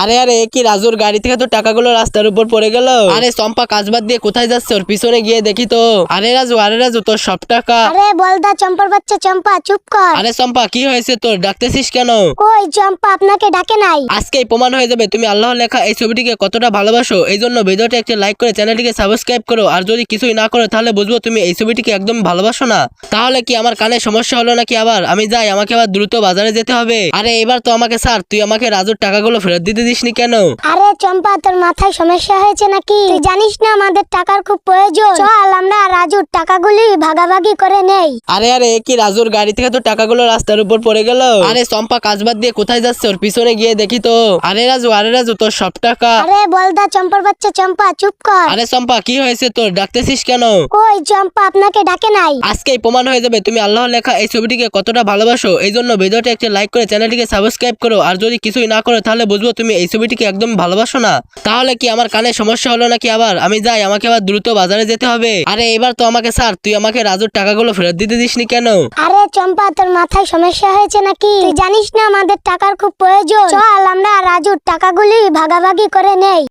আরে আরে এ কি রাজুর গাড়ি থেকে তো টাকাগুলো রাস্তার উপর পড়ে গেল। আরে চম্পা কাজ বাদ দিয়ে কোথায় যাচ্ছে, ওর পিছনে গিয়ে দেখি তো। আরে রাজু তোর সব টাকা। আরে বলদা চম্পার বাচ্চা চম্পা চুপ কর। আরে চম্পা কি হয়েছে তোর, ডাকতেছিস কেন? ওই চম্পা আপনাকে ডাকে নাই। আজকেই প্রমাণ হয়ে যাবে তুমি আল্লাহ লেখা এই ছবিটিকে কতটা ভালোবাসো। এই জন্য ভিডিওটা একটা লাইক করে চ্যানেলটিকে সাবস্ক্রাইব করো। আর যদি কিছুই না করো তাহলে বুঝবো তুমি এই ছবিটিকে একদম ভালোবাসো না। তাহলে কি আমার কানে সমস্যা হলো নাকি? আবার আমি যাই, আমাকে আবার দ্রুত বাজারে যেতে হবে। আরে এবার তো আমাকে স্যার, তুই আমাকে রাজুর টাকাগুলো ফেরত দিতে দিসনি কেন? আরে চম্পা তোর মাথায় সমস্যা হয়েছে নাকি? তুই জানিস না আমাদের টাকার খুব প্রয়োজন। চল আমরা রাজুর টাকাগুলি ভাগাভাগি করে নেই। আরে আরে এ কি রাজুর গাড়ি থেকে তো টাকাগুলো রাস্তার উপর পড়ে গেল। আরে চম্পা কাজ বাদ দিয়ে কোথায় যাচ্ছে, ওর পিছনে গিয়ে দেখি তো। আরে রাজু তোর সব টাকা। আরে বলদা চম্পার বাচ্চা চম্পা চুপ কর। আরে চম্পা কি হয়েছে তোর, ডাকতেছিস কেন? ওই চম্পা আপনাকে ডাকে নাই। আজকেই প্রমাণ হয়ে যাবে তুমি আল্লাহ লেখা এই ছবিটিকে কতটা ভালোবাসো। এই জন্য ভিডিওটা একটা লাইক করে চ্যানেলটিকে সাবস্ক্রাইব করো। আর যদি কিছুই না করো তাহলে বুঝবো তুমি এই ছবিটিকে একদম ভালোবাসো না। তাহলে কি আমার কানে সমস্যা হলো নাকি? আবার আমি যাই, আমাকে আবার দ্রুত বাজারে যেতে হবে। আরে এবার তো আমাকে স্যার, তুই আমাকে রাজুর টাকাগুলো ফেরত দিতে দিসনি কেন? আরে চম্পা তোর মাথায় সমস্যা হয়েছে নাকি? তুই জানিস না আমাদের টাকার খুব প্রয়োজন। চল আমরা রাজুর টাকাগুলি ভাগাভাগি করে নেই।